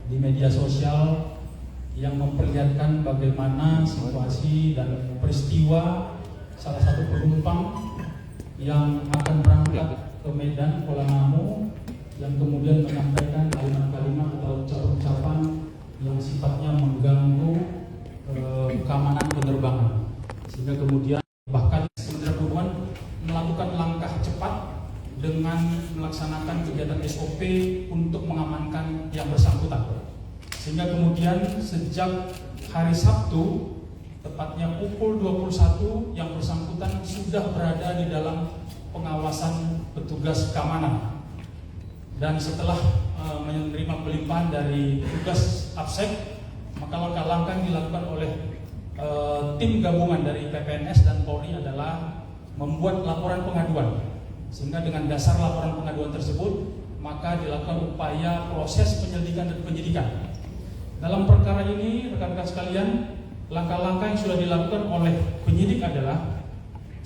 di media sosial yang memperlihatkan bagaimana situasi dan peristiwa salah satu penumpang yang akan berangkat ke Medan Kuala Namu yang kemudian menyampaikan kalimat-kalimat atau ucapan yang sifatnya mengganggu keamanan penerbangan, sehingga kemudian bahkan Kementerian Perhubungan melakukan langkah cepat dengan melaksanakan kegiatan SOP untuk mengamankan yang bersangkutan, sehingga kemudian sejak hari Sabtu tepatnya pukul 21 yang bersangkutan sudah berada di dalam pengawasan petugas keamanan. Dan setelah menerima pelimpahan dari tugas APSEC, maka langkah-langkah yang dilakukan oleh tim gabungan dari PPNS dan Polri adalah membuat laporan pengaduan, sehingga dengan dasar laporan pengaduan tersebut maka dilakukan upaya proses penyelidikan dan penyidikan. Dalam perkara ini, rekan-rekan sekalian, langkah-langkah yang sudah dilakukan oleh penyidik adalah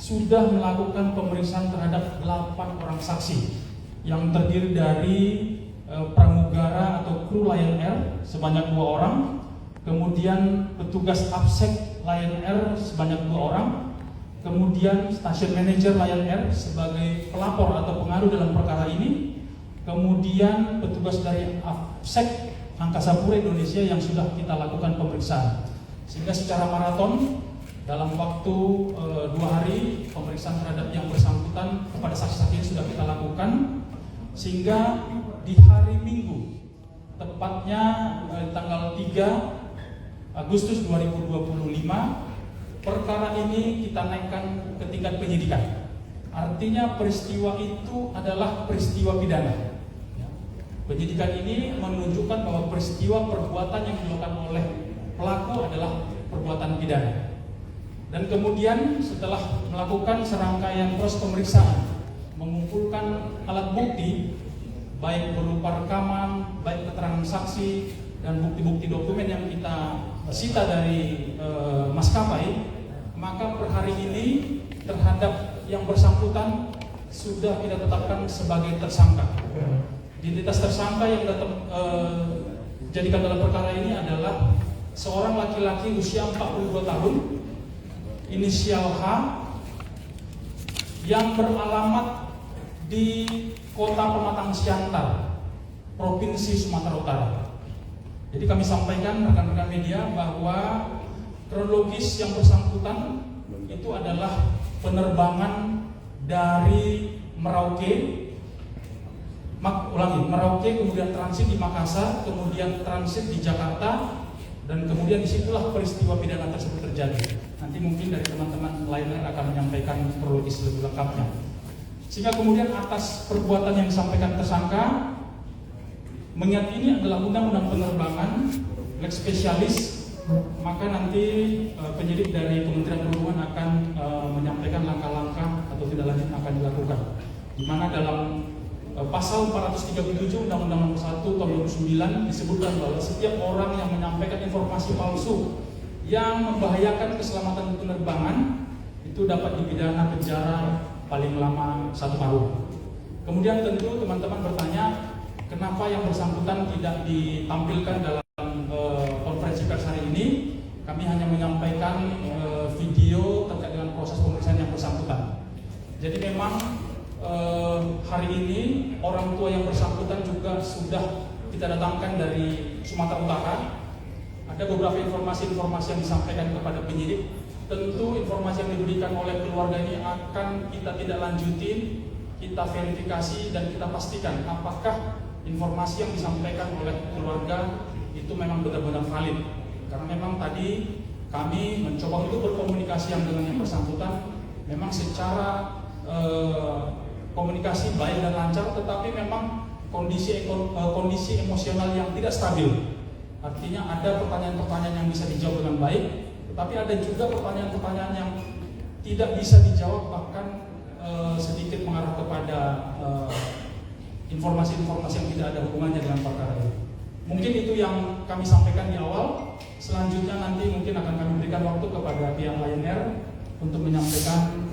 sudah melakukan pemeriksaan terhadap 8 orang saksi yang terdiri dari pramugara atau kru Lion Air sebanyak 2 orang, kemudian petugas APSEC Lion Air sebanyak 2 orang, kemudian stasiun manajer Lion Air sebagai pelapor atau pengaruh dalam perkara ini, kemudian petugas dari APSEC Angkasa Pura Indonesia yang sudah kita lakukan pemeriksaan. Sehingga secara maraton dalam waktu 2 hari pemeriksaan terhadap yang bersangkutan kepada saksi-saksi sudah kita lakukan, sehingga di hari Minggu tepatnya tanggal 3 Agustus 2025 perkara ini kita naikkan ke tingkat penyidikan. Artinya peristiwa itu adalah peristiwa pidana. Penyidikan ini menunjukkan bahwa peristiwa perbuatan yang dilakukan oleh pelaku adalah perbuatan pidana. Dan kemudian setelah melakukan serangkaian proses pemeriksaan, mengumpulkan alat bukti baik berupa rekaman, baik keterangan saksi dan bukti-bukti dokumen yang kita sita dari maskapai, maka per hari ini terhadap yang bersangkutan sudah kita tetapkan sebagai tersangka. Identitas tersangka yang dijadikan dalam perkara ini adalah seorang laki-laki usia 42 tahun, inisial H, yang beralamat di Kota Pematang Siantar, Provinsi Sumatera Utara. Jadi kami sampaikan rekan-rekan media bahwa kronologis yang bersangkutan itu adalah penerbangan dari Merauke, kemudian transit di Makassar, kemudian transit di Jakarta, dan kemudian disitulah peristiwa pidana tersebut terjadi. Nanti mungkin dari teman-teman lainnya akan menyampaikan kronologis lebih lengkapnya. Sehingga kemudian atas perbuatan yang disampaikan tersangka, mengingat ini adalah undang-undang penerbangan, lex spesialis, maka nanti penyidik dari Kementerian Perhubungan akan menyampaikan langkah-langkah atau tindak lanjut yang akan dilakukan. Di mana dalam pasal 437 Undang-Undang Nomor 1 Tahun 2009 disebutkan bahwa setiap orang yang menyampaikan informasi palsu yang membahayakan keselamatan penerbangan itu dapat dipidana penjara paling lama 1 tahun. Kemudian tentu teman-teman bertanya, kenapa yang bersangkutan tidak ditampilkan dalam konferensi pers hari ini? Kami hanya menyampaikan video terkait dengan proses pemeriksaan yang bersangkutan. Jadi memang hari ini orang tua yang bersangkutan juga sudah kita datangkan dari Sumatera Utara. Ada beberapa informasi-informasi yang disampaikan kepada penyidik. Tentu informasi yang diberikan oleh keluarga ini akan kita tidak lanjutin, kita verifikasi dan kita pastikan apakah informasi yang disampaikan oleh keluarga itu memang benar-benar valid. Karena memang tadi kami mencoba untuk berkomunikasi dengan yang bersangkutan, memang secara komunikasi baik dan lancar, tetapi memang kondisi emosional yang tidak stabil. Artinya ada pertanyaan-pertanyaan yang bisa dijawab dengan baik, tetapi ada juga pertanyaan-pertanyaan yang tidak bisa dijawab, bahkan sedikit mengarah kepada informasi-informasi yang tidak ada hubungannya dengan perkara ini. Mungkin itu yang kami sampaikan di awal. Selanjutnya nanti mungkin akan kami berikan waktu kepada pihak Lion Air untuk menyampaikan